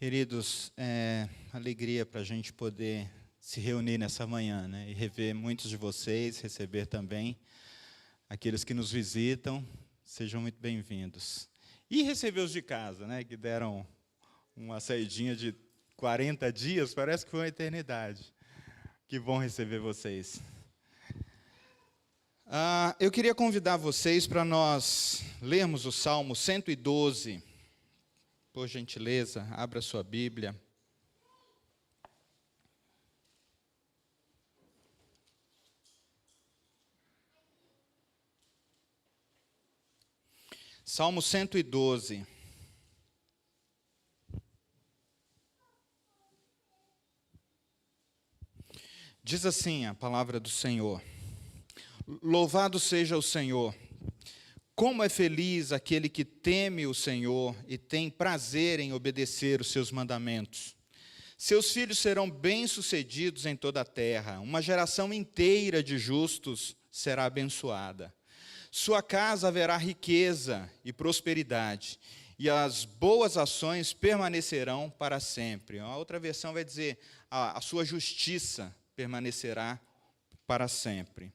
Queridos, alegria para a gente poder se reunir nessa manhã, né? E rever muitos de vocês, receber também aqueles que nos visitam, sejam muito bem-vindos. E receber os de casa, né? Que deram uma saidinha de 40 dias, parece que foi uma eternidade. Que bom receber vocês. Eu queria convidar vocês para nós lermos o Salmo 112. Por gentileza, abra sua Bíblia. Salmo 112. Diz assim a palavra do Senhor: Louvado seja o Senhor. Como é feliz aquele que teme o Senhor e tem prazer em obedecer os seus mandamentos. Seus filhos serão bem-sucedidos em toda a terra. Uma geração inteira de justos será abençoada. Sua casa haverá riqueza e prosperidade, e as boas ações permanecerão para sempre. A outra versão vai dizer: a sua justiça permanecerá para sempre.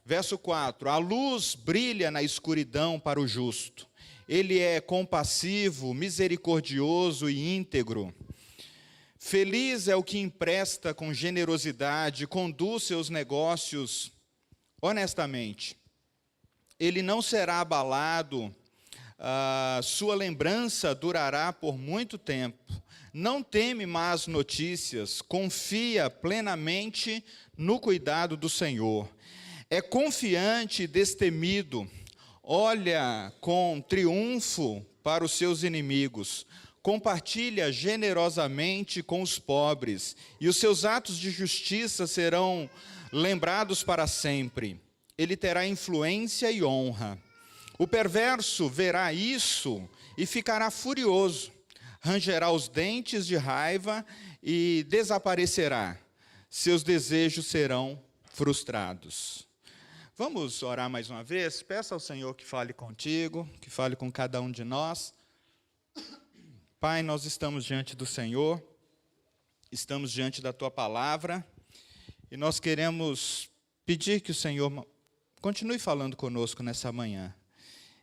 Verso 4, a luz brilha na escuridão para o justo. Ele é compassivo, misericordioso e íntegro. Feliz é o que empresta com generosidade, conduz seus negócios honestamente. Ele não será abalado, sua lembrança durará por muito tempo. Não teme más notícias, confia plenamente no cuidado do Senhor. É confiante e destemido, olha com triunfo para os seus inimigos, compartilha generosamente com os pobres, e os seus atos de justiça serão lembrados para sempre. Ele terá influência e honra. O perverso verá isso e ficará furioso, rangerá os dentes de raiva e desaparecerá. Seus desejos serão frustrados. Vamos orar mais uma vez? Peça ao Senhor que fale contigo, que fale com cada um de nós. Pai, nós estamos diante do Senhor, estamos diante da Tua palavra, e nós queremos pedir que o Senhor continue falando conosco nessa manhã,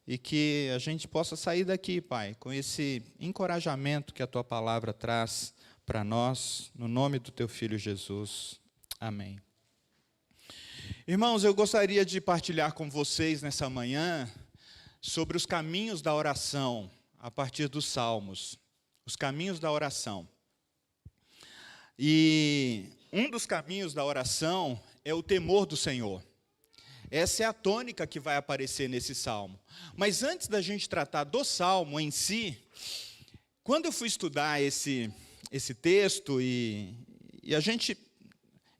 e que a gente possa sair daqui, Pai, com esse encorajamento que a Tua palavra traz para nós, no nome do Teu Filho Jesus. Amém. Irmãos, eu gostaria de partilhar com vocês nessa manhã sobre os caminhos da oração, a partir dos Salmos. Os caminhos da oração. E um dos caminhos da oração é o temor do Senhor. Essa é a tônica que vai aparecer nesse Salmo. Mas antes da gente tratar do Salmo em si, quando eu fui estudar esse texto,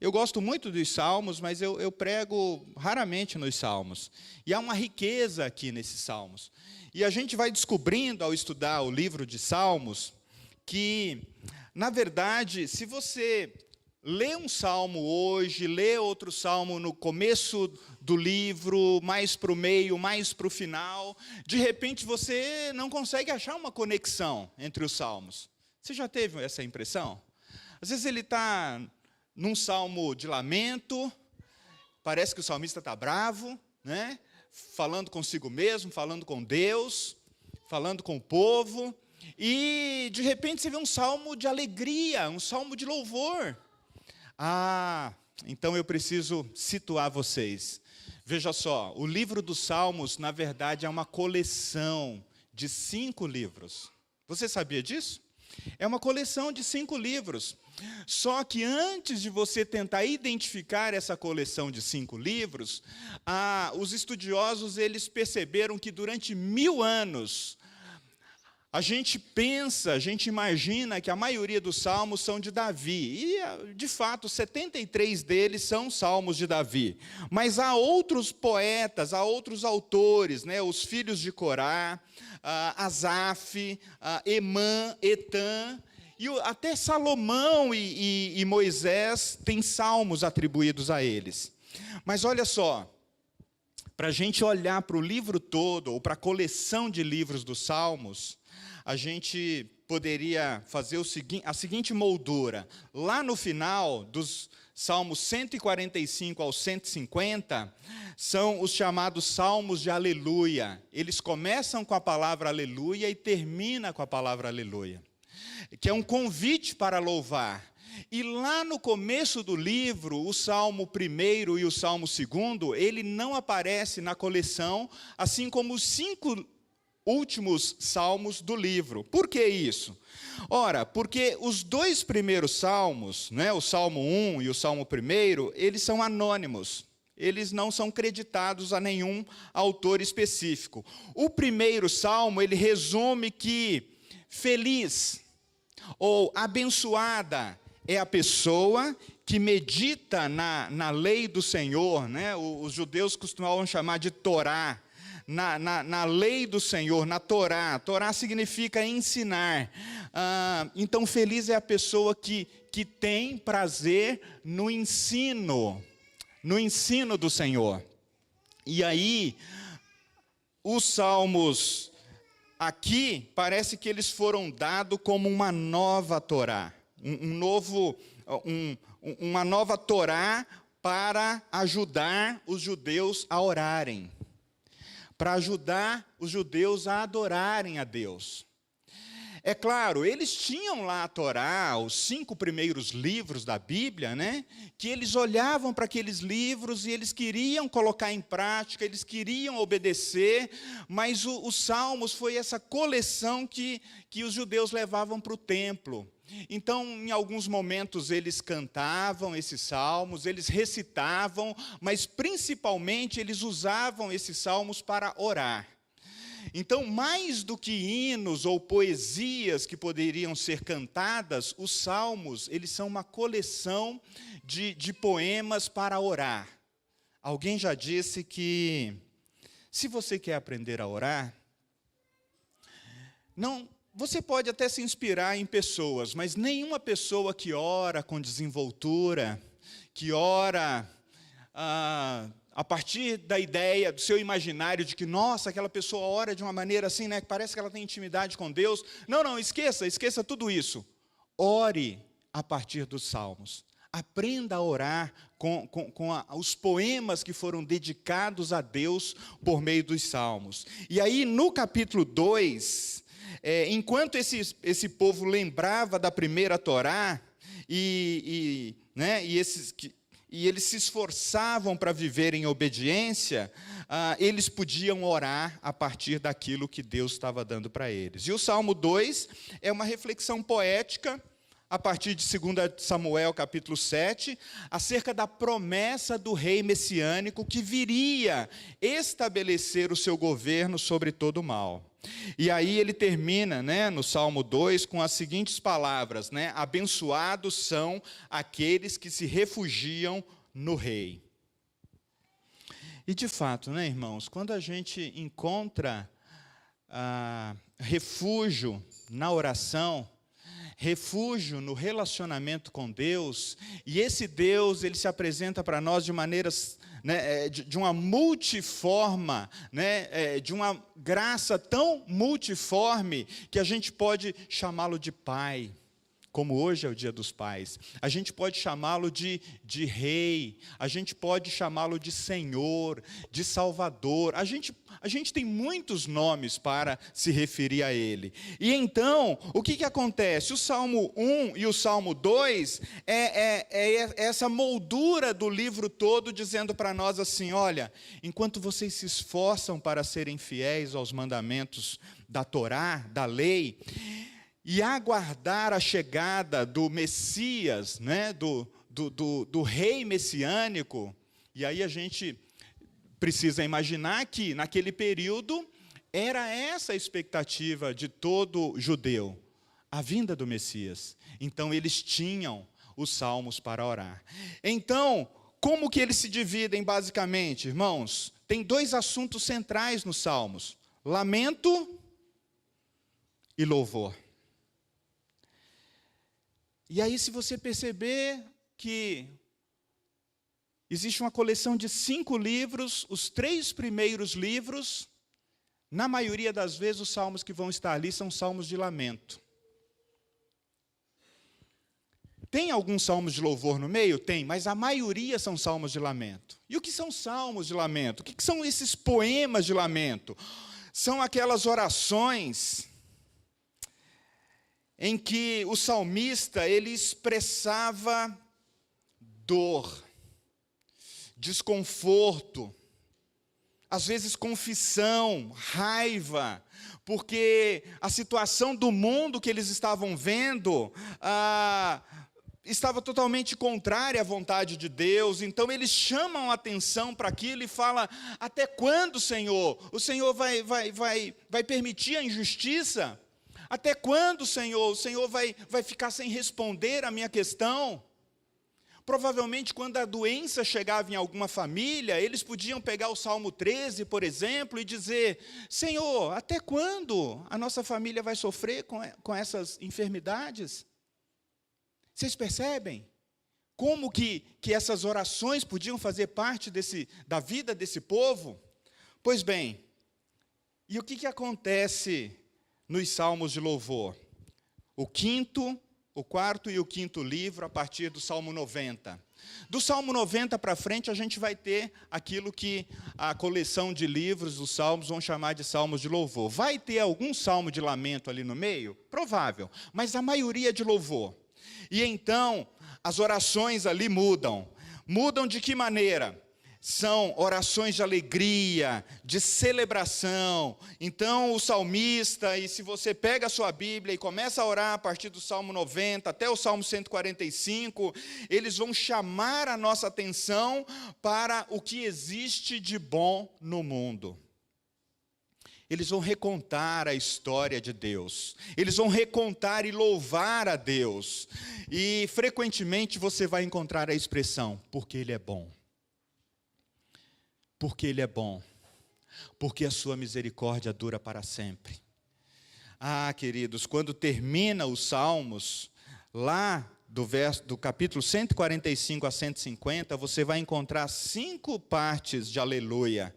eu gosto muito dos Salmos, mas eu prego raramente nos Salmos. E há uma riqueza aqui nesses Salmos. E a gente vai descobrindo, ao estudar o livro de Salmos, que, na verdade, se você lê um Salmo hoje, lê outro Salmo no começo do livro, mais para o meio, mais para o final, de repente você não consegue achar uma conexão entre os Salmos. Você já teve essa impressão? Às vezes ele está num salmo de lamento, parece que o salmista está bravo, né? Falando consigo mesmo, falando com Deus, falando com o povo, e de repente você vê um salmo de alegria, um salmo de louvor. Então eu preciso situar vocês. Veja só, o livro dos Salmos, na verdade, é uma coleção de 5 livros. Você sabia disso? É uma coleção de 5 livros. Só que antes de você tentar identificar essa coleção de 5 livros, os estudiosos eles perceberam que durante 1000 anos, a gente imagina que a maioria dos salmos são de Davi. E, de fato, 73 deles são salmos de Davi. Mas há outros poetas, há outros autores, né? Os filhos de Corá, Asaf, Emã, Etã, e até Salomão e Moisés têm salmos atribuídos a eles. Mas olha só, para a gente olhar para o livro todo, ou para a coleção de livros dos salmos, a gente poderia fazer a seguinte moldura. Lá no final, dos Salmos 145 ao 150, são os chamados Salmos de Aleluia. Eles começam com a palavra aleluia e terminam com a palavra aleluia, que é um convite para louvar. E lá no começo do livro, o Salmo 1º e o Salmo 2º, ele não aparece na coleção, assim como os 5 últimos salmos do livro. Por que isso? Ora, porque os 2 primeiros salmos, né, o Salmo 1 e o Salmo 1º, eles são anônimos. Eles não são creditados a nenhum autor específico. O primeiro salmo, ele resume que feliz ou abençoada é a pessoa que medita na lei do Senhor, né? Os judeus costumavam chamar de Torá, na lei do Senhor, na Torá. Torá significa ensinar. Então, feliz é a pessoa que tem prazer no ensino do Senhor. E aí, os salmos aqui, parece que eles foram dados como uma nova Torá. Uma nova Torá para ajudar os judeus a orarem, para ajudar os judeus a adorarem a Deus. É claro, eles tinham lá a Torá, os 5 primeiros livros da Bíblia, né? Que eles olhavam para aqueles livros e eles queriam colocar em prática, eles queriam obedecer, mas os Salmos foi essa coleção que os judeus levavam para o templo. Então, em alguns momentos, eles cantavam esses salmos, eles recitavam, mas principalmente eles usavam esses salmos para orar. Então, mais do que hinos ou poesias que poderiam ser cantadas, os salmos, eles são uma coleção de poemas para orar. Alguém já disse que, se você quer aprender a orar, você pode até se inspirar em pessoas, mas nenhuma pessoa que ora com desenvoltura, que ora a partir da ideia, do seu imaginário de que, nossa, aquela pessoa ora de uma maneira assim, né, que parece que ela tem intimidade com Deus. Não, esqueça tudo isso. Ore a partir dos salmos. Aprenda a orar com os poemas que foram dedicados a Deus por meio dos salmos. E aí, no capítulo 2... enquanto esse povo lembrava da primeira Torá, e eles se esforçavam para viver em obediência, eles podiam orar a partir daquilo que Deus estava dando para eles. E o Salmo 2 é uma reflexão poética, a partir de 2 Samuel, capítulo 7, acerca da promessa do rei messiânico que viria estabelecer o seu governo sobre todo o mal. E aí ele termina, né, no Salmo 2 com as seguintes palavras, né, abençoados são aqueles que se refugiam no rei. E de fato, né, irmãos, quando a gente encontra refúgio na oração, refúgio no relacionamento com Deus, e esse Deus, ele se apresenta para nós de maneiras, né, de uma multiforma, né, de uma graça tão multiforme, que a gente pode chamá-lo de Pai, como hoje é o Dia dos Pais. A gente pode chamá-lo de Rei, a gente pode chamá-lo de Senhor, de Salvador. A gente tem muitos nomes para se referir a Ele. E então, o que acontece? O Salmo 1 e o Salmo 2 é essa moldura do livro todo, dizendo para nós assim, olha, enquanto vocês se esforçam para serem fiéis aos mandamentos da Torá, da lei, e aguardar a chegada do Messias, né, do rei messiânico, e aí a gente precisa imaginar que, naquele período, era essa a expectativa de todo judeu, a vinda do Messias. Então, eles tinham os salmos para orar. Então, como que eles se dividem basicamente, irmãos? Tem 2 assuntos centrais nos salmos: lamento e louvor. E aí, se você perceber que existe uma coleção de 5 livros, os 3 primeiros livros, Na maioria das vezes, os salmos que vão estar ali são salmos de lamento. Tem alguns salmos de louvor no meio? Tem, mas a maioria são salmos de lamento. E o que são salmos de lamento? O que são esses poemas de lamento? São aquelas orações em que o salmista ele expressava dor, desconforto, às vezes confissão, raiva, porque a situação do mundo que eles estavam vendo estava totalmente contrária à vontade de Deus. Então eles chamam a atenção para aquilo e falam: até quando, Senhor? O Senhor vai permitir a injustiça? Até quando, Senhor? O Senhor vai ficar sem responder a minha questão? Provavelmente, quando a doença chegava em alguma família, eles podiam pegar o Salmo 13, por exemplo, e dizer: Senhor, até quando a nossa família vai sofrer com essas enfermidades? Vocês percebem como que essas orações podiam fazer parte da vida desse povo? Pois bem, e o que acontece nos salmos de louvor? O quarto e o quinto livro, a partir do Salmo 90. Do Salmo 90 para frente, a gente vai ter aquilo que a coleção de livros dos salmos vão chamar de salmos de louvor. Vai ter algum salmo de lamento ali no meio? Provável, mas a maioria é de louvor. E então, as orações ali mudam. Mudam de que maneira? São orações de alegria, de celebração. Então, o salmista, e se você pega a sua Bíblia e começa a orar a partir do Salmo 90 até o Salmo 145, eles vão chamar a nossa atenção para o que existe de bom no mundo. Eles vão recontar a história de Deus. Eles vão recontar e louvar a Deus. E, frequentemente, você vai encontrar a expressão: porque Ele é bom. Porque Ele é bom. Porque a sua misericórdia dura para sempre. Ah, queridos, quando termina os Salmos, lá do capítulo 145 a 150, você vai encontrar 5 partes de aleluia,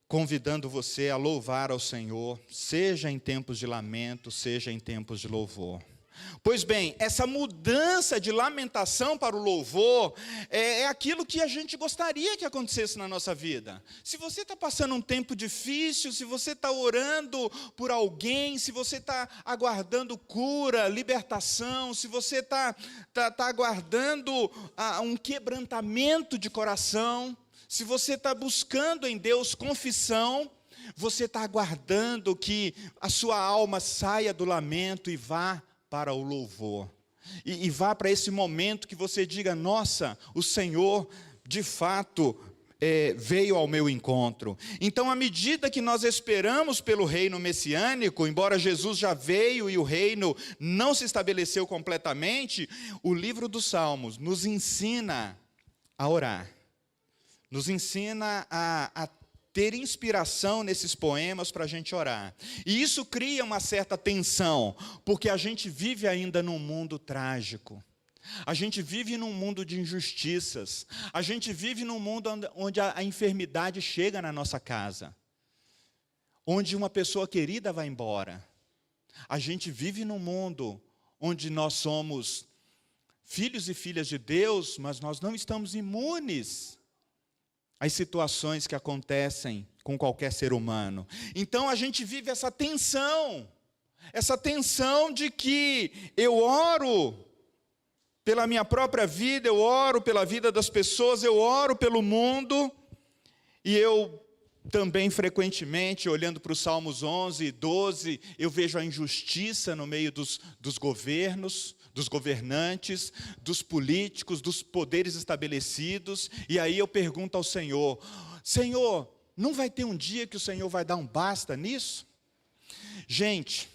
convidando você a louvar ao Senhor, seja em tempos de lamento, seja em tempos de louvor. Pois bem, essa mudança de lamentação para o louvor é aquilo que a gente gostaria que acontecesse na nossa vida. Se você está passando um tempo difícil, se você está orando por alguém, se você está aguardando cura, libertação, se você está aguardando um quebrantamento de coração, se você está buscando em Deus confissão, você está aguardando que a sua alma saia do lamento e vá para o louvor. E vá para esse momento que você diga: nossa, o Senhor de fato veio ao meu encontro. Então, à medida que nós esperamos pelo reino messiânico, embora Jesus já veio e o reino não se estabeleceu completamente, o livro dos Salmos nos ensina a orar. Nos ensina a ter inspiração nesses poemas para a gente orar. E isso cria uma certa tensão, porque a gente vive ainda num mundo trágico. A gente vive num mundo de injustiças. A gente vive num mundo onde a enfermidade chega na nossa casa. Onde uma pessoa querida vai embora. A gente vive num mundo onde nós somos filhos e filhas de Deus, mas nós não estamos imunes às situações que acontecem com qualquer ser humano. Então a gente vive essa tensão de que eu oro pela minha própria vida, eu oro pela vida das pessoas, eu oro pelo mundo, e eu também frequentemente, olhando para os Salmos 11 e 12, eu vejo a injustiça no meio dos governos, dos governantes, dos políticos, dos poderes estabelecidos, e aí eu pergunto ao Senhor: Senhor, não vai ter um dia que o Senhor vai dar um basta nisso? Gente,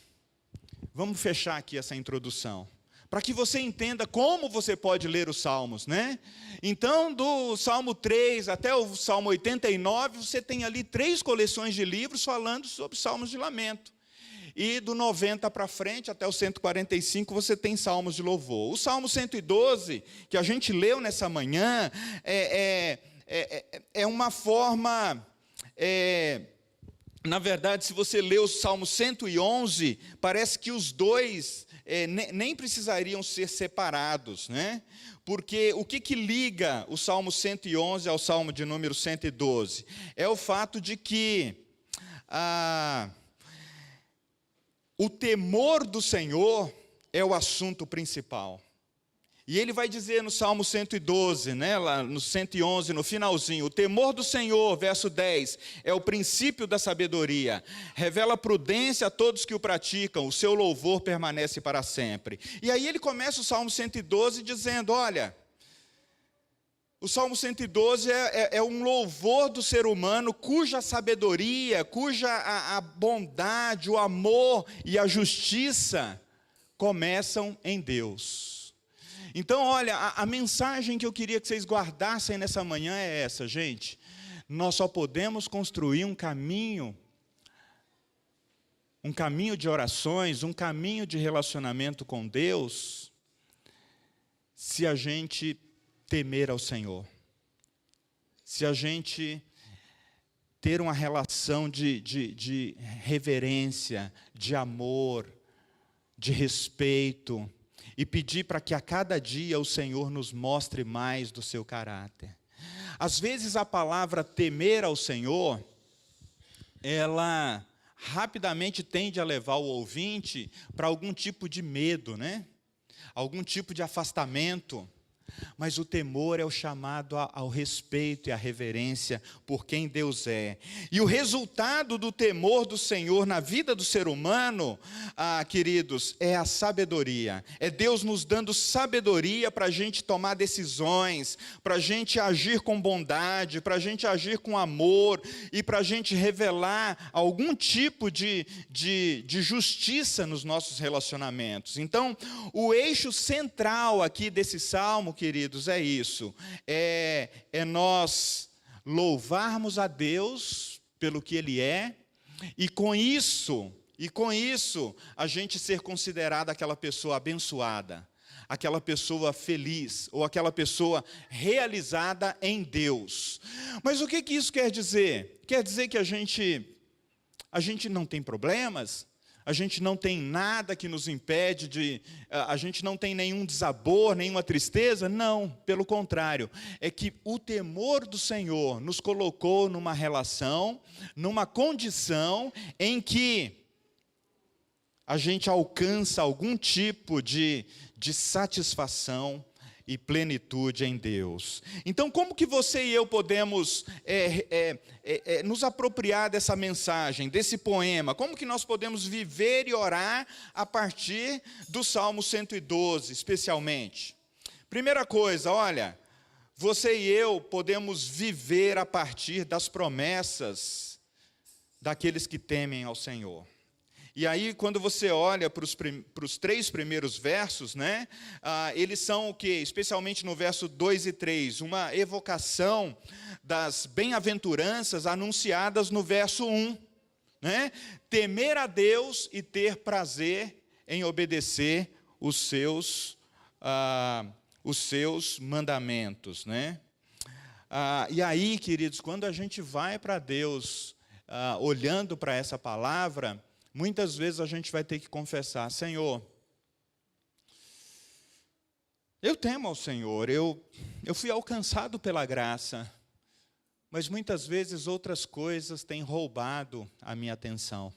vamos fechar aqui essa introdução, para que você entenda como você pode ler os Salmos, né? Então, do Salmo 3 até o Salmo 89, você tem ali 3 coleções de livros falando sobre salmos de lamento. E do 90 para frente, até o 145, você tem salmos de louvor. O Salmo 112, que a gente leu nessa manhã, é uma forma na verdade, se você lê o Salmo 111, parece que os dois nem precisariam ser separados, né? Porque o que liga o Salmo 111 ao Salmo de número 112? É o fato de que o temor do Senhor é o assunto principal. E ele vai dizer no Salmo 112, né, lá no 111, no finalzinho, o temor do Senhor, verso 10, é o princípio da sabedoria, revela prudência a todos que o praticam, o seu louvor permanece para sempre. E aí ele começa o Salmo 112 dizendo, olha, o Salmo 112 é um louvor do ser humano cuja sabedoria, cuja a bondade, o amor e a justiça começam em Deus. Então, olha, a mensagem que eu queria que vocês guardassem nessa manhã é essa, gente. Nós só podemos construir um caminho de orações, um caminho de relacionamento com Deus, se a gente temer ao Senhor. Se a gente ter uma relação de reverência, de amor, de respeito, e pedir para que a cada dia o Senhor nos mostre mais do seu caráter. Às vezes a palavra temer ao Senhor, ela rapidamente tende a levar o ouvinte para algum tipo de medo, né? Algum tipo de afastamento. Mas o temor é o chamado ao respeito e à reverência por quem Deus é. E o resultado do temor do Senhor na vida do ser humano, queridos, é a sabedoria. É Deus nos dando sabedoria para a gente tomar decisões, para a gente agir com bondade, para a gente agir com amor e para a gente revelar algum tipo de justiça nos nossos relacionamentos. Então, o eixo central aqui desse salmo, queridos, é isso, é nós louvarmos a Deus pelo que Ele é, e com isso, a gente ser considerado aquela pessoa abençoada, aquela pessoa feliz, ou aquela pessoa realizada em Deus. Mas o que isso quer dizer? Quer dizer que a gente não tem problemas? A gente não tem nada que nos impede a gente não tem nenhum desabor, nenhuma tristeza? Não, pelo contrário. É que o temor do Senhor nos colocou numa relação, numa condição em que a gente alcança algum tipo de satisfação e plenitude em Deus. Então, como que você e eu podemos nos apropriar dessa mensagem, desse poema? Como que nós podemos viver e orar a partir do Salmo 112, especialmente? Primeira coisa, olha, você e eu podemos viver a partir das promessas daqueles que temem ao Senhor. E aí, quando você olha para os 3 primeiros versos, né, eles são o quê? Especialmente no verso 2 e 3, uma evocação das bem-aventuranças anunciadas no verso 1. Né? Temer a Deus e ter prazer em obedecer os seus mandamentos. Né? E aí, queridos, quando a gente vai para Deus, olhando para essa palavra, muitas vezes a gente vai ter que confessar, Senhor, eu temo ao Senhor, eu fui alcançado pela graça, mas muitas vezes outras coisas têm roubado a minha atenção.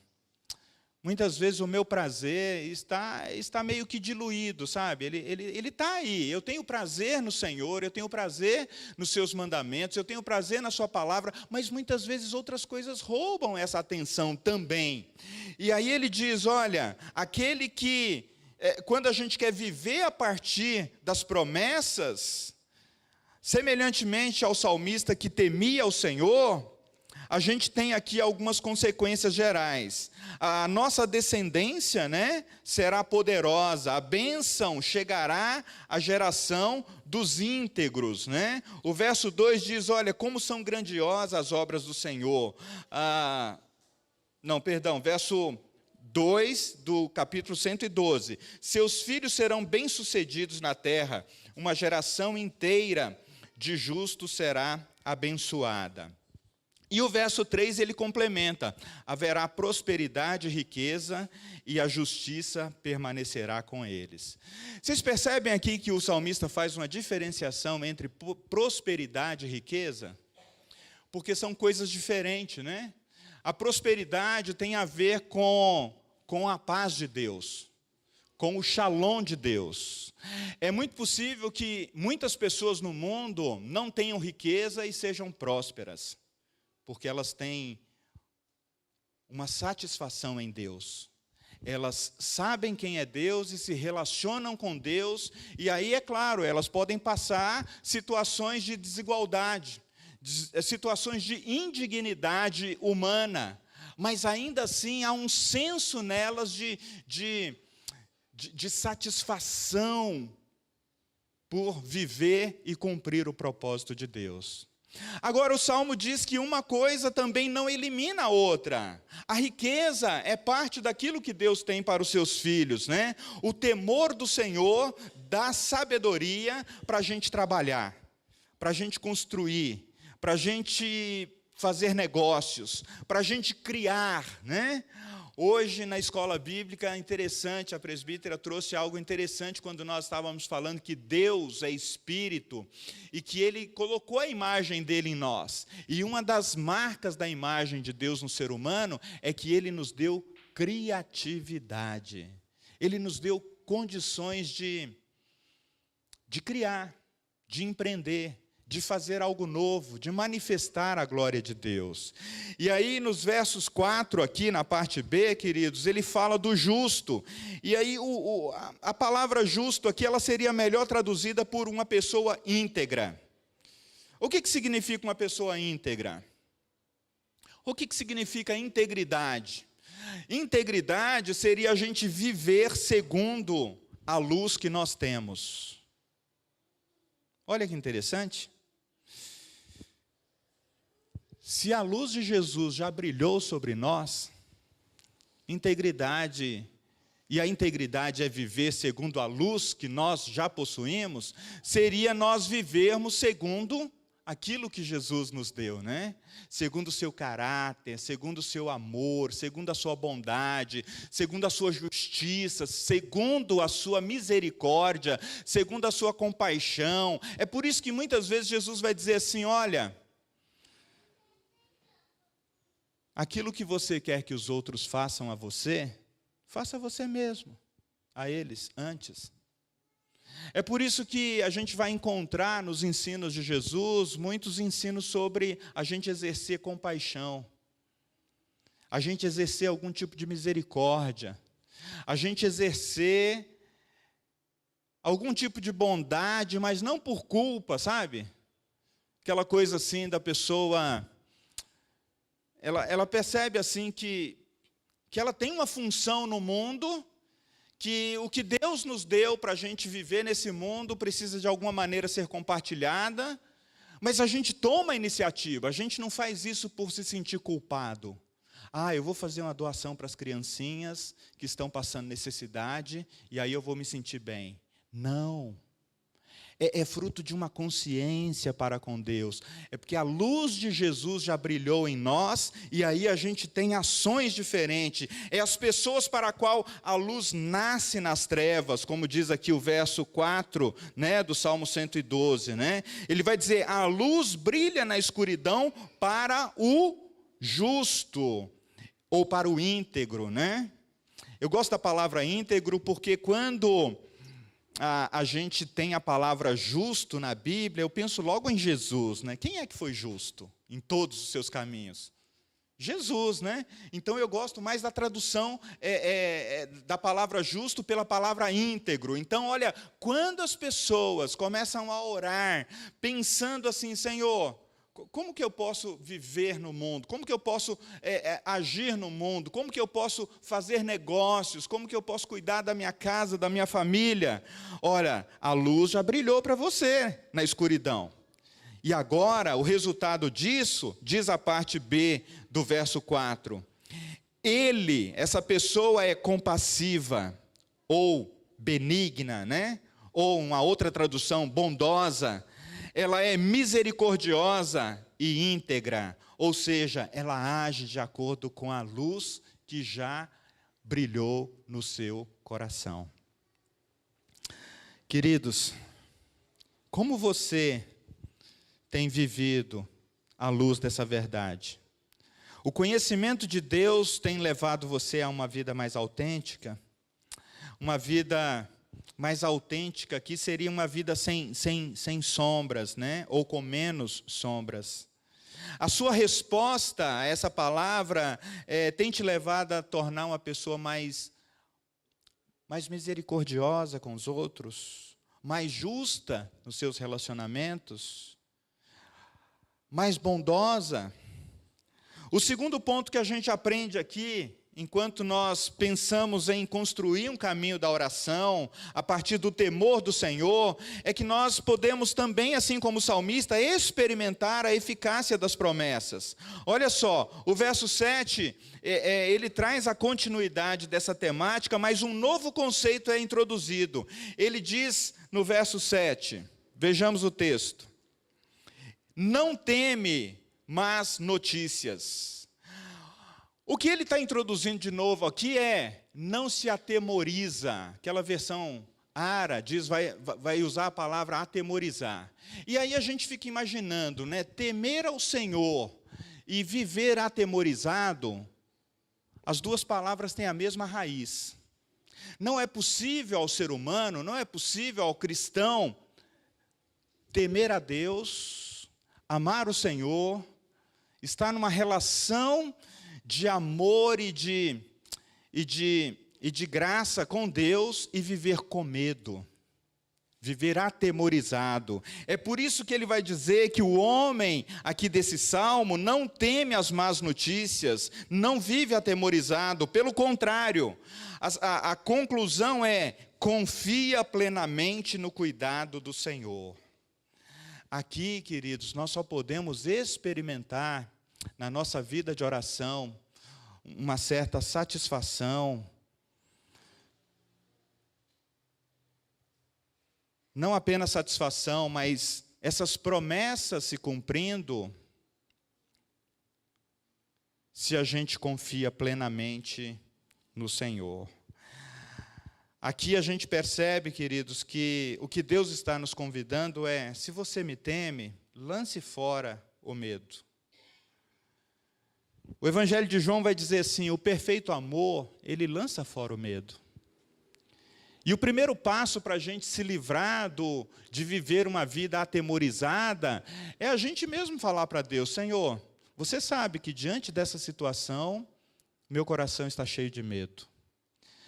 Muitas vezes o meu prazer está meio que diluído, sabe? Ele está aí. Eu tenho prazer no Senhor, eu tenho prazer nos seus mandamentos, eu tenho prazer na sua palavra, mas muitas vezes outras coisas roubam essa atenção também. E aí ele diz, olha, aquele que, quando a gente quer viver a partir das promessas, semelhantemente ao salmista que temia o Senhor, a gente tem aqui algumas consequências gerais. A nossa descendência, né, será poderosa, a bênção chegará à geração dos íntegros. Né? O verso 2 diz, olha, como são grandiosas as obras do Senhor. Verso 2 do capítulo 112. Seus filhos serão bem-sucedidos na terra, uma geração inteira de justos será abençoada. E o verso 3 ele complementa: haverá prosperidade e riqueza, e a justiça permanecerá com eles. Vocês percebem aqui que o salmista faz uma diferenciação entre prosperidade e riqueza? Porque são coisas diferentes, né? A prosperidade tem a ver com a paz de Deus, com o shalom de Deus. É muito possível que muitas pessoas no mundo não tenham riqueza e sejam prósperas, porque elas têm uma satisfação em Deus. Elas sabem quem é Deus e se relacionam com Deus, e aí, é claro, elas podem passar situações de desigualdade, situações de indignidade humana, mas ainda assim há um senso nelas de satisfação por viver e cumprir o propósito de Deus. Agora, o Salmo diz que uma coisa também não elimina a outra. A riqueza é parte daquilo que Deus tem para os seus filhos, né? O temor do Senhor dá sabedoria para a gente trabalhar, para a gente construir, para a gente fazer negócios, para a gente criar, né? Hoje, na escola bíblica, interessante, a presbítera trouxe algo interessante quando nós estávamos falando que Deus é Espírito e que Ele colocou a imagem dEle em nós. E uma das marcas da imagem de Deus no ser humano é que Ele nos deu criatividade. Ele nos deu condições de criar, de empreender, de fazer algo novo, de manifestar a glória de Deus. E aí, nos versos 4, aqui na parte B, queridos, ele fala do justo. E aí, a palavra justo aqui, ela seria melhor traduzida por uma pessoa íntegra. O que significa uma pessoa íntegra? O que significa integridade? Integridade seria a gente viver segundo a luz que nós temos. Olha que interessante. Se a luz de Jesus já brilhou sobre nós, integridade, e a integridade é viver segundo a luz que nós já possuímos, seria nós vivermos segundo aquilo que Jesus nos deu, né? Segundo o seu caráter, segundo o seu amor, segundo a sua bondade, segundo a sua justiça, segundo a sua misericórdia, segundo a sua compaixão. É por isso que muitas vezes Jesus vai dizer assim: olha, aquilo que você quer que os outros façam a você, faça você mesmo, a eles, antes. É por isso que a gente vai encontrar nos ensinos de Jesus muitos ensinos sobre a gente exercer compaixão, a gente exercer algum tipo de misericórdia, a gente exercer algum tipo de bondade, mas não por culpa, sabe? Aquela coisa assim da pessoa, ela percebe assim que ela tem uma função no mundo, que o que Deus nos deu para a gente viver nesse mundo precisa de alguma maneira ser compartilhada, mas a gente toma a iniciativa, a gente não faz isso por se sentir culpado. Eu vou fazer uma doação para as criancinhas que estão passando necessidade, e aí eu vou me sentir bem. Não. É fruto de uma consciência para com Deus. É porque a luz de Jesus já brilhou em nós, e aí a gente tem ações diferentes. É as pessoas para a qual a luz nasce nas trevas, como diz aqui o verso 4, né, do Salmo 112. Né? Ele vai dizer: a luz brilha na escuridão para o justo, ou para o íntegro. Né? Eu gosto da palavra íntegro porque quando a gente tem a palavra justo na Bíblia, eu penso logo em Jesus, né? Quem é que foi justo em todos os seus caminhos? Jesus, né? Então eu gosto mais da tradução da palavra justo pela palavra íntegro. Então, olha, quando as pessoas começam a orar, pensando assim: Senhor, como que eu posso viver no mundo? Como que eu posso agir no mundo? Como que eu posso fazer negócios? Como que eu posso cuidar da minha casa, da minha família? Olha, a luz já brilhou para você na escuridão. E agora, o resultado disso, diz a parte B do verso 4. Essa pessoa é compassiva, ou benigna, né? Ou uma outra tradução, bondosa. Ela é misericordiosa e íntegra. ou seja, ela age de acordo com a luz que já brilhou no seu coração. Queridos, como você tem vivido à luz dessa verdade? O conhecimento de Deus tem levado você a uma vida mais autêntica? Uma vida mais autêntica aqui seria uma vida sem sombras, né? Ou com menos sombras. A sua resposta a essa palavra tem te levado a tornar uma pessoa mais misericordiosa com os outros, mais justa nos seus relacionamentos, mais bondosa. O segundo ponto que a gente aprende aqui, enquanto nós pensamos em construir um caminho da oração, a partir do temor do Senhor, é que nós podemos também, assim como o salmista, experimentar a eficácia das promessas. Olha só, o verso 7, ele traz a continuidade dessa temática, mas um novo conceito é introduzido. Ele diz no verso 7, vejamos o texto: não teme más notícias. O que ele está introduzindo de novo aqui é, não se atemoriza. Aquela versão Ara diz, vai usar a palavra atemorizar. E aí a gente fica imaginando, né, temer ao Senhor e viver atemorizado, as duas palavras têm a mesma raiz. Não é possível ao ser humano, não é possível ao cristão temer a Deus, amar o Senhor, estar numa relação de amor e de graça com Deus e viver com medo, viver atemorizado. É por isso que ele vai dizer que o homem aqui desse salmo não teme as más notícias, não vive atemorizado, pelo contrário, a conclusão é, confia plenamente no cuidado do Senhor. Aqui, queridos, nós só podemos experimentar na nossa vida de oração uma certa satisfação, não apenas satisfação, mas essas promessas se cumprindo, se a gente confia plenamente no Senhor. Aqui a gente percebe, queridos, que o que Deus está nos convidando é, se você me teme, lance fora o medo. O Evangelho de João vai dizer assim, o perfeito amor, ele lança fora o medo. E o primeiro passo para a gente se livrar de viver uma vida atemorizada, é a gente mesmo falar para Deus, Senhor, você sabe que diante dessa situação, meu coração está cheio de medo.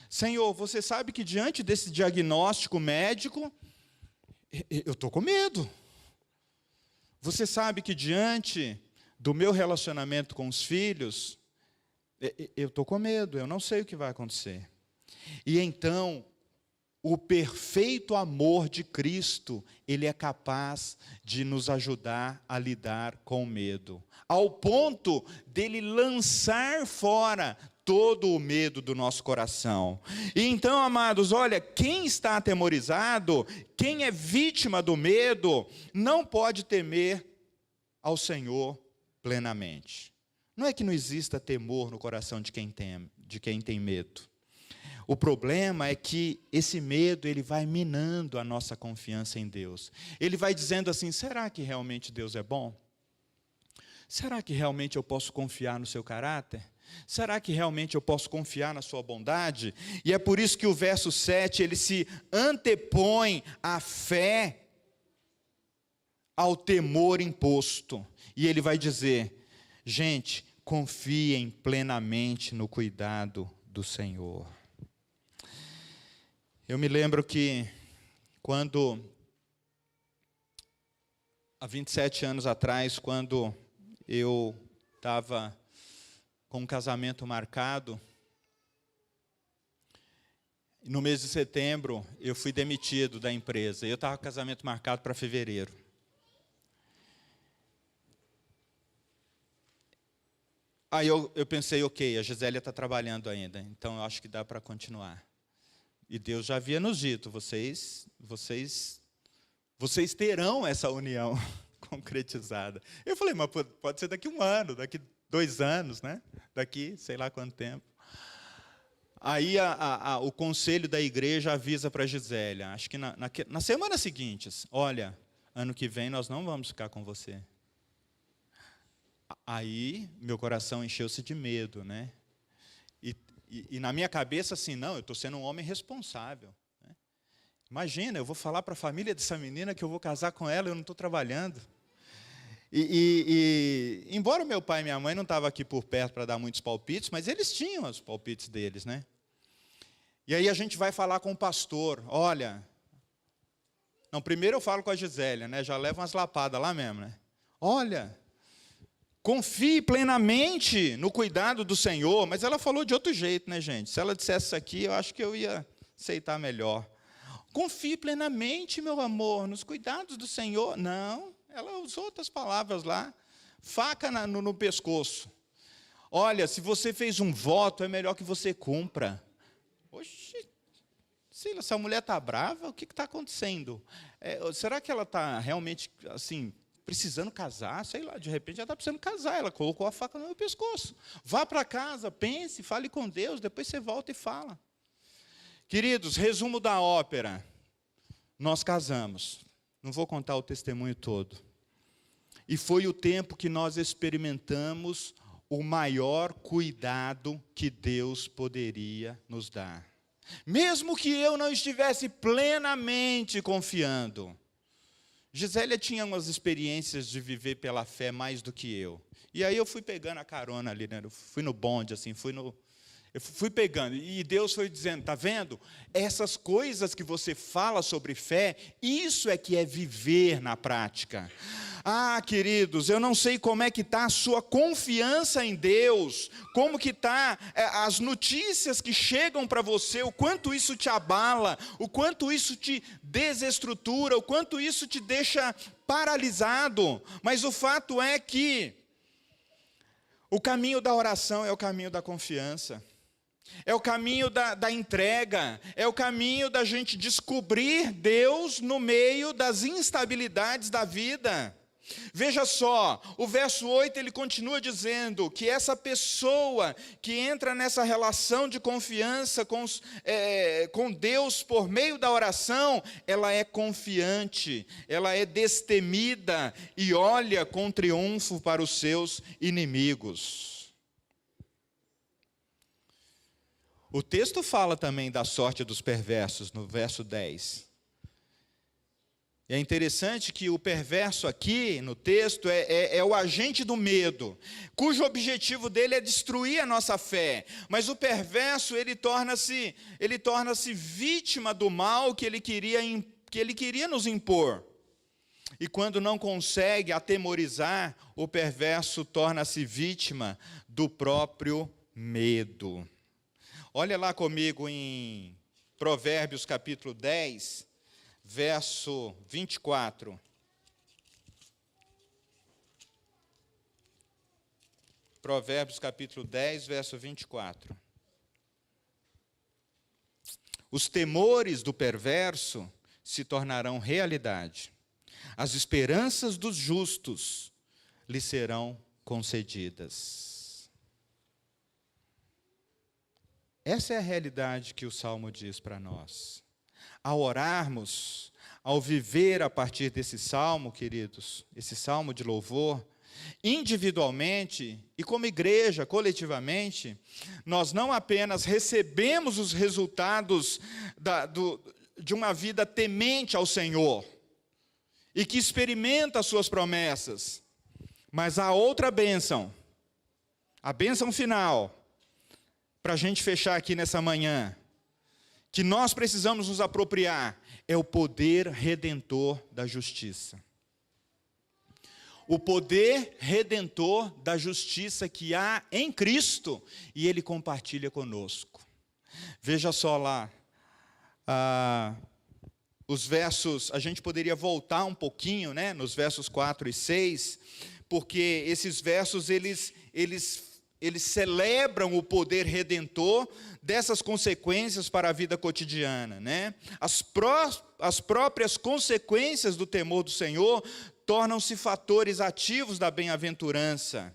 Senhor, você sabe que diante desse diagnóstico médico, eu estou com medo. Você sabe que diante do meu relacionamento com os filhos, eu estou com medo, eu não sei o que vai acontecer. E então, o perfeito amor de Cristo, ele é capaz de nos ajudar a lidar com o medo, ao ponto dele lançar fora todo o medo do nosso coração. E então, amados, olha, quem está atemorizado, quem é vítima do medo, não pode temer ao Senhor plenamente. Não é que não exista temor no coração de quem tem medo. O problema é que esse medo, ele vai minando a nossa confiança em Deus. Ele vai dizendo assim, será que realmente Deus é bom? Será que realmente eu posso confiar no seu caráter? Será que realmente eu posso confiar na sua bondade? E é por isso que o verso 7, ele se antepõe à fé, ao temor imposto. E ele vai dizer, gente, confiem plenamente no cuidado do Senhor. Eu me lembro que quando, há 27 anos atrás, quando eu estava com um casamento marcado, no mês de setembro eu fui demitido da empresa, eu estava com o casamento marcado para fevereiro. Aí eu pensei, ok, a Gisélia está trabalhando ainda, então eu acho que dá para continuar. E Deus já havia nos dito, vocês terão essa união concretizada. Eu falei, mas pode ser daqui 1 ano, daqui 2 anos, né? Daqui sei lá quanto tempo. Aí o conselho da igreja avisa para a Gisélia, acho que na semana seguinte, olha, ano que vem nós não vamos ficar com você. Aí meu coração encheu-se de medo, né? E na minha cabeça assim, não, eu estou sendo um homem responsável. Né? Imagina, eu vou falar para a família dessa menina que eu vou casar com ela, eu não estou trabalhando. Embora meu pai e minha mãe não estavam aqui por perto para dar muitos palpites, mas eles tinham os palpites deles, né? E aí a gente vai falar com o pastor, olha... Não, primeiro eu falo com a Gisélia, né? Já leva umas lapadas lá mesmo, né? Olha, confie plenamente no cuidado do Senhor, mas ela falou de outro jeito, né, gente? Se ela dissesse isso aqui, eu acho que eu ia aceitar melhor. Confie plenamente, meu amor, nos cuidados do Senhor. Não, ela usou outras palavras lá. Faca no pescoço. Olha, se você fez um voto, é melhor que você cumpra. Oxi, se essa mulher está brava, o que está acontecendo? Será que ela está realmente, assim, precisando casar? Sei lá, de repente ela está precisando casar, ela colocou a faca no meu pescoço. Vá para casa, pense, fale com Deus, depois você volta e fala. Queridos, resumo da ópera. Nós casamos. Não vou contar o testemunho todo. E foi o tempo que nós experimentamos o maior cuidado que Deus poderia nos dar. Mesmo que eu não estivesse plenamente confiando. Gisélia tinha umas experiências de viver pela fé mais do que eu. E aí eu fui pegando a carona ali, né? Eu fui no bonde, assim, eu fui pegando, e Deus foi dizendo, está vendo? Essas coisas que você fala sobre fé, isso é que é viver na prática. Ah, queridos, eu não sei como é que está a sua confiança em Deus, como que está as notícias que chegam para você, o quanto isso te abala, o quanto isso te desestrutura, o quanto isso te deixa paralisado. Mas o fato é que o caminho da oração é o caminho da confiança. É o caminho da entrega, é o caminho da gente descobrir Deus no meio das instabilidades da vida. Veja só, o verso 8 ele continua dizendo que essa pessoa que entra nessa relação de confiança com Deus por meio da oração, ela é confiante, ela é destemida e olha com triunfo para os seus inimigos. O texto fala também da sorte dos perversos, no verso 10. É interessante que o perverso aqui, no texto, é o agente do medo, cujo objetivo dele é destruir a nossa fé. Mas o perverso, ele torna-se vítima do mal que ele queria nos impor. E quando não consegue atemorizar, o perverso torna-se vítima do próprio medo. Olha lá comigo em Provérbios capítulo 10, verso 24. Provérbios capítulo 10, verso 24. Os temores do perverso se tornarão realidade. As esperanças dos justos lhe serão concedidas. Essa é a realidade que o Salmo diz para nós. Ao orarmos, ao viver a partir desse Salmo, queridos, esse Salmo de louvor, individualmente e como igreja, coletivamente, nós não apenas recebemos os resultados de uma vida temente ao Senhor e que experimenta as suas promessas, mas há outra bênção, a bênção final, para a gente fechar aqui nessa manhã, que nós precisamos nos apropriar, é o poder redentor da justiça. O poder redentor da justiça que há em Cristo, e Ele compartilha conosco. Veja só lá, os versos, a gente poderia voltar um pouquinho, né, nos versos 4 e 6, porque esses versos, eles celebram o poder redentor dessas consequências para a vida cotidiana, né? As próprias consequências do temor do Senhor tornam-se fatores ativos da bem-aventurança.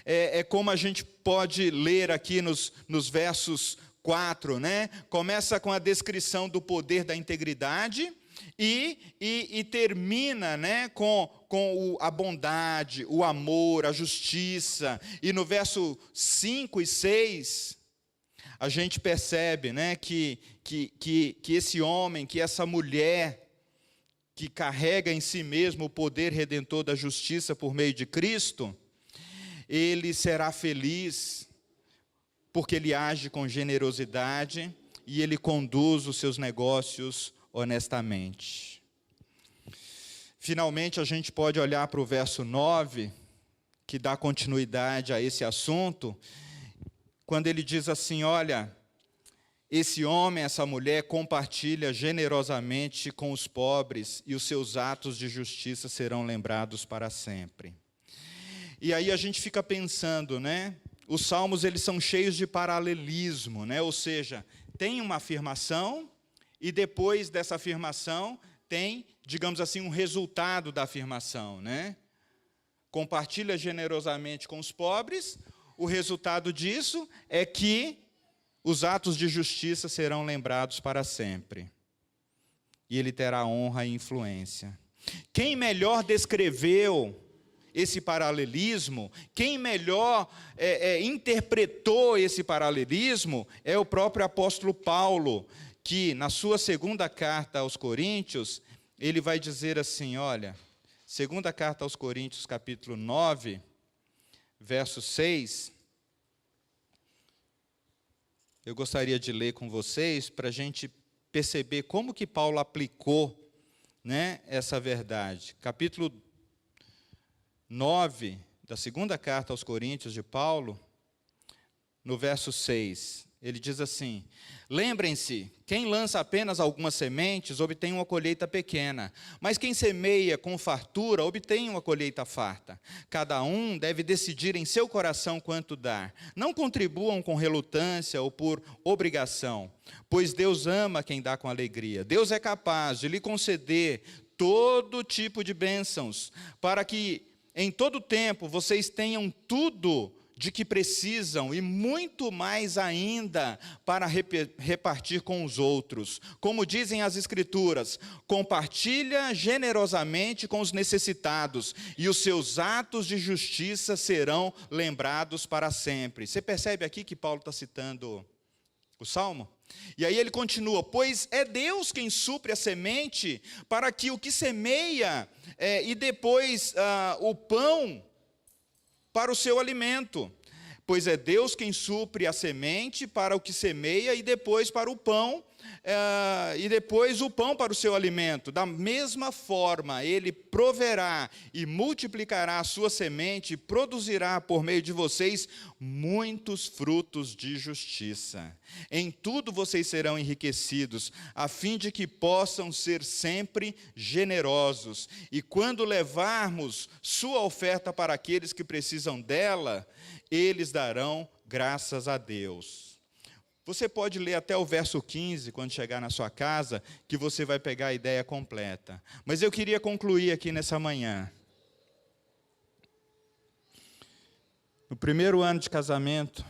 É como a gente pode ler aqui nos versos 4, né? Começa com a descrição do poder da integridade e termina, né, com a bondade, o amor, a justiça. E no verso 5 e 6, a gente percebe, né, que esse homem, que essa mulher, que carrega em si mesmo o poder redentor da justiça por meio de Cristo, ele será feliz, porque ele age com generosidade e ele conduz os seus negócios honestamente. Finalmente, a gente pode olhar para o verso 9, que dá continuidade a esse assunto, quando ele diz assim: olha, esse homem, essa mulher compartilha generosamente com os pobres e os seus atos de justiça serão lembrados para sempre. E aí a gente fica pensando, né? Os salmos, eles são cheios de paralelismo, né? Ou seja, tem uma afirmação e depois dessa afirmação tem, digamos assim, um resultado da afirmação, né? Compartilha generosamente com os pobres, o resultado disso é que os atos de justiça serão lembrados para sempre. E ele terá honra e influência. Quem melhor descreveu esse paralelismo, quem melhor interpretou esse paralelismo, é o próprio apóstolo Paulo, que na sua segunda carta aos Coríntios, ele vai dizer assim, olha, segunda carta aos Coríntios, capítulo 9, verso 6, eu gostaria de ler com vocês, para a gente perceber como que Paulo aplicou, né, essa verdade. Capítulo 9, da segunda carta aos Coríntios de Paulo, no verso 6, ele diz assim: lembrem-se, quem lança apenas algumas sementes obtém uma colheita pequena, mas quem semeia com fartura obtém uma colheita farta. Cada um deve decidir em seu coração quanto dar. Não contribuam com relutância ou por obrigação, pois Deus ama quem dá com alegria. Deus é capaz de lhe conceder todo tipo de bênçãos, para que em todo tempo vocês tenham tudo de que precisam e muito mais ainda para repartir com os outros. Como dizem as Escrituras, compartilha generosamente com os necessitados e os seus atos de justiça serão lembrados para sempre. Você percebe aqui que Paulo está citando o Salmo? E aí ele continua, pois é Deus quem supre a semente para que o que semeia e depois o pão para o seu alimento. Pois é Deus quem supre a semente para o que semeia e depois para o pão, e depois o pão para o seu alimento. Da mesma forma, Ele proverá e multiplicará a sua semente e produzirá por meio de vocês muitos frutos de justiça. Em tudo vocês serão enriquecidos, a fim de que possam ser sempre generosos. E quando levarmos sua oferta para aqueles que precisam dela, eles darão graças a Deus. Você pode ler até o verso 15, quando chegar na sua casa, que você vai pegar a ideia completa. Mas eu queria concluir aqui nessa manhã. No primeiro ano de casamento,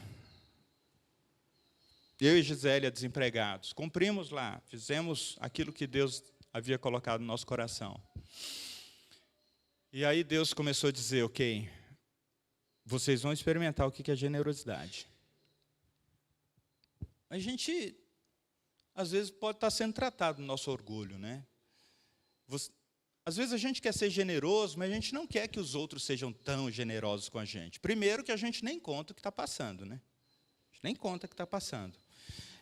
eu e Gisélia, desempregados, cumprimos lá, fizemos aquilo que Deus havia colocado no nosso coração. E aí Deus começou a dizer, ok, vocês vão experimentar o que é generosidade. A gente, às vezes, pode estar sendo tratado no nosso orgulho, né? Às vezes a gente quer ser generoso, mas a gente não quer que os outros sejam tão generosos com a gente. Primeiro que a gente nem conta o que está passando, né? A gente nem conta o que está passando.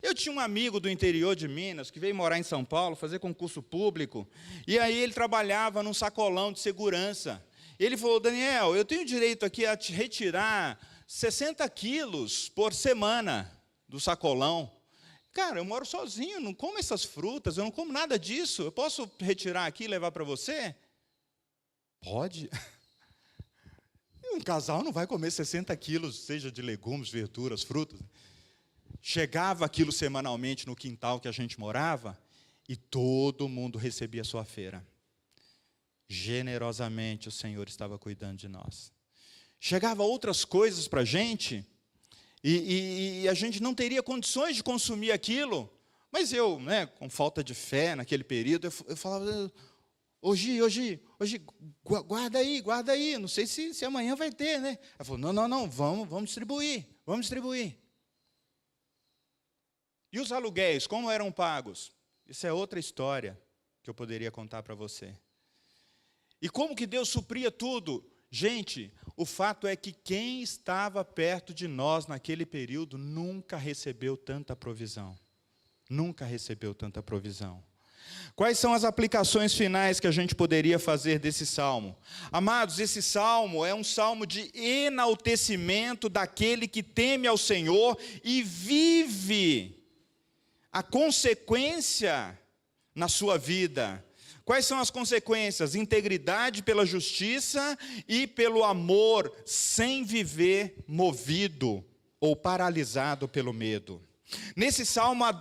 Eu tinha um amigo do interior de Minas, que veio morar em São Paulo, fazer concurso público, e aí ele trabalhava num sacolão de segurança. Ele falou, Daniel, eu tenho direito aqui a te retirar 60 quilos por semana do sacolão. Cara, eu moro sozinho, não como essas frutas, eu não como nada disso. Eu posso retirar aqui e levar para você? Pode. Um casal não vai comer 60 quilos, seja de legumes, verduras, frutas. Chegava aquilo semanalmente no quintal que a gente morava e todo mundo recebia a sua feira. generosamente o Senhor estava cuidando de nós. Chegava outras coisas para a gente, e a gente não teria condições de consumir aquilo, mas eu, com falta de fé naquele período, eu falava, hoje, guarda aí, não sei se amanhã vai ter, né? Ela falou, não, vamos distribuir. E os aluguéis, como eram pagos? Isso é outra história que eu poderia contar para você. E como que Deus supria tudo? Gente, o fato é que quem estava perto de nós naquele período nunca recebeu tanta provisão. Nunca recebeu tanta provisão. Quais são as aplicações finais que a gente poderia fazer desse salmo? Amados, esse salmo é um salmo de enaltecimento daquele que teme ao Senhor e vive a consequência na sua vida. Quais são as consequências? Integridade pela justiça e pelo amor, sem viver movido ou paralisado pelo medo. Nesse salmo há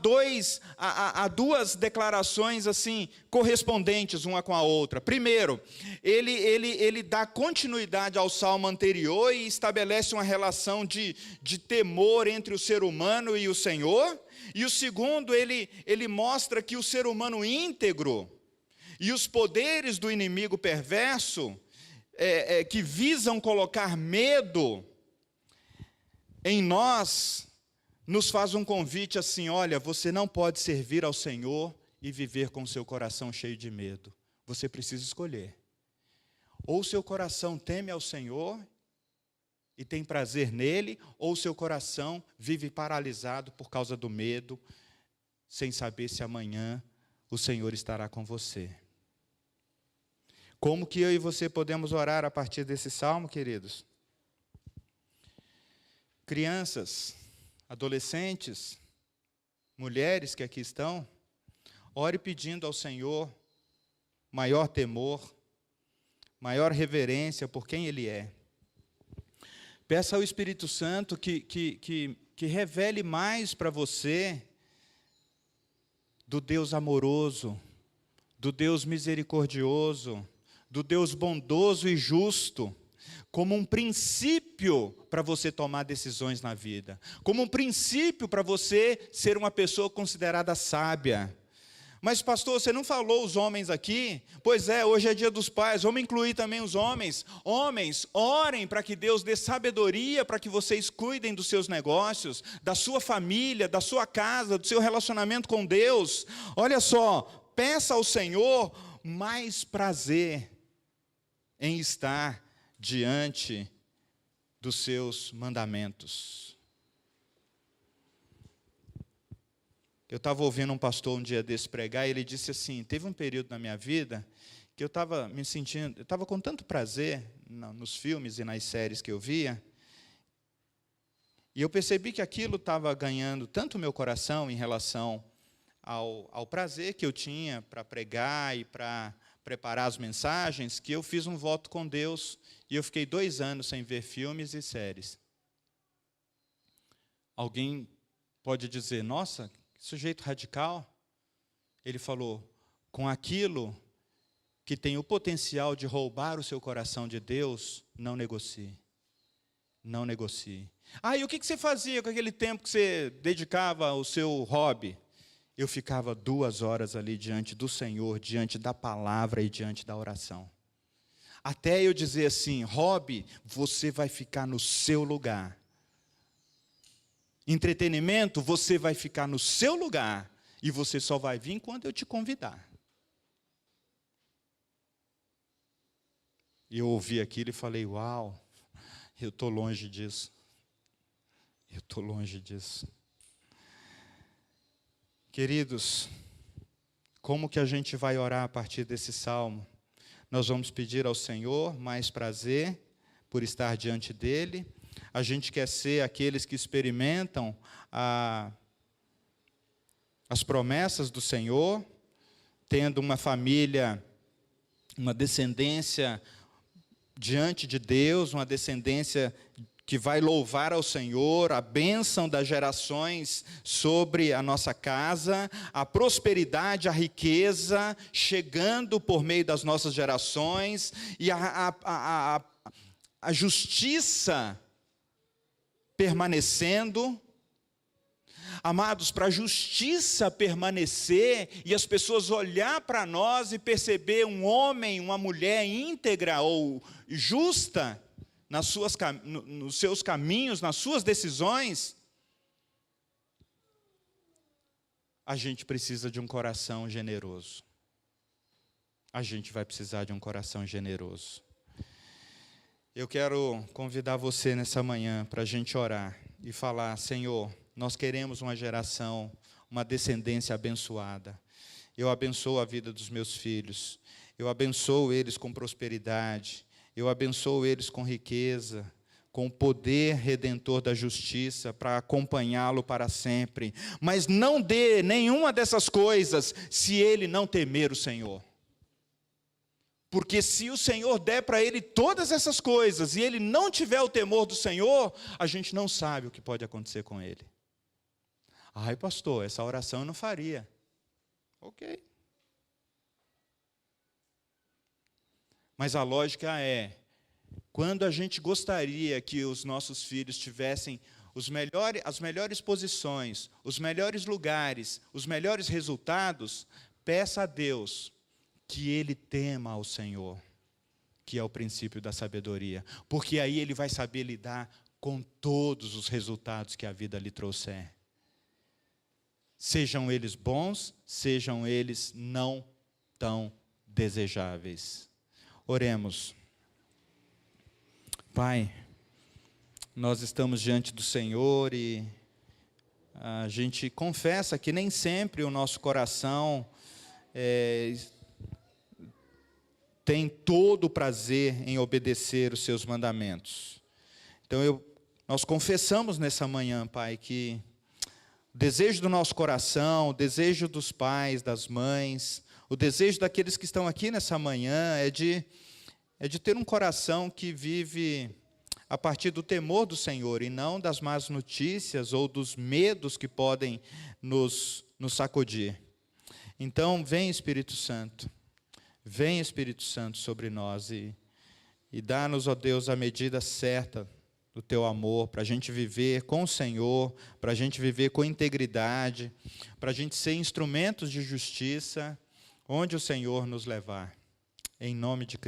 duas declarações assim correspondentes uma com a outra. Primeiro, ele dá continuidade ao salmo anterior e estabelece uma relação de temor entre o ser humano e o Senhor. E o segundo, ele mostra que o ser humano íntegro e os poderes do inimigo perverso, que visam colocar medo em nós, nos faz um convite assim, olha, você não pode servir ao Senhor e viver com seu coração cheio de medo. Você precisa escolher. Ou seu coração teme ao Senhor e tem prazer nele, ou seu coração vive paralisado por causa do medo, sem saber se amanhã o Senhor estará com você. Como que eu e você podemos orar a partir desse salmo, queridos? Crianças, adolescentes, mulheres que aqui estão, ore pedindo ao Senhor maior temor, maior reverência por quem Ele é. Peça ao Espírito Santo que revele mais para você do Deus amoroso, do Deus misericordioso, do Deus bondoso e justo, como um princípio para você tomar decisões na vida, como um princípio para você ser uma pessoa considerada sábia. Mas, pastor, você não falou os homens aqui? Pois é, hoje é dia dos pais, vamos incluir também os homens. Homens, orem para que Deus dê sabedoria para que vocês cuidem dos seus negócios, da sua família, da sua casa, do seu relacionamento com Deus. Olha só, peça ao Senhor mais prazer em estar diante dos seus mandamentos. Eu estava ouvindo um pastor um dia desse pregar, e ele disse assim, teve um período na minha vida que eu estava me sentindo, eu estava com tanto prazer nos filmes e nas séries que eu via, e eu percebi que aquilo estava ganhando tanto o meu coração em relação ao prazer que eu tinha para pregar e para preparar as mensagens, que eu fiz um voto com Deus, e eu fiquei 2 anos sem ver filmes e séries. Alguém pode dizer, nossa, que sujeito radical. Ele falou, com aquilo que tem o potencial de roubar o seu coração de Deus, não negocie. Não negocie. E o que você fazia com aquele tempo que você dedicava ao seu hobby? Eu ficava 2 horas ali diante do Senhor, diante da palavra e diante da oração. Até eu dizer assim, hobby, você vai ficar no seu lugar. Entretenimento, você vai ficar no seu lugar. E você só vai vir quando eu te convidar. E eu ouvi aquilo e falei, uau, eu estou longe disso. Eu estou longe disso. Queridos, como que a gente vai orar a partir desse salmo? Nós vamos pedir ao Senhor mais prazer por estar diante dEle. A gente quer ser aqueles que experimentam as promessas do Senhor, tendo uma família, uma descendência diante de Deus, uma descendência que vai louvar ao Senhor, a bênção das gerações sobre a nossa casa, a prosperidade, a riqueza chegando por meio das nossas gerações, e a justiça permanecendo. Amados, para a justiça permanecer e as pessoas olhar para nós e perceber um homem, uma mulher íntegra ou justa nos seus caminhos, nas suas decisões, a gente precisa de um coração generoso. A gente vai precisar de um coração generoso. Eu quero convidar você nessa manhã para a gente orar e falar: Senhor, nós queremos uma geração, uma descendência abençoada. Eu abençoo a vida dos meus filhos. Eu abençoo eles com prosperidade. Eu abençoo eles com riqueza, com o poder redentor da justiça para acompanhá-lo para sempre. Mas não dê nenhuma dessas coisas se ele não temer o Senhor. Porque se o Senhor der para ele todas essas coisas e ele não tiver o temor do Senhor, a gente não sabe o que pode acontecer com ele. Ai, pastor, essa oração eu não faria. Ok. Mas a lógica é, quando a gente gostaria que os nossos filhos tivessem as melhores posições, os melhores lugares, os melhores resultados, peça a Deus que ele tema ao Senhor, que é o princípio da sabedoria, porque aí ele vai saber lidar com todos os resultados que a vida lhe trouxer. Sejam eles bons, sejam eles não tão desejáveis. Oremos. Pai, nós estamos diante do Senhor e a gente confessa que nem sempre o nosso coração tem todo o prazer em obedecer os seus mandamentos. Então, nós confessamos nessa manhã, Pai, que o desejo do nosso coração, o desejo dos pais, das mães, o desejo daqueles que estão aqui nessa manhã é de ter um coração que vive a partir do temor do Senhor e não das más notícias ou dos medos que podem nos sacudir. Então, vem Espírito Santo sobre nós e dá-nos, ó Deus, a medida certa do Teu amor, para a gente viver com o Senhor, para a gente viver com integridade, para a gente ser instrumentos de justiça, onde o Senhor nos levar. Em nome de Cristo.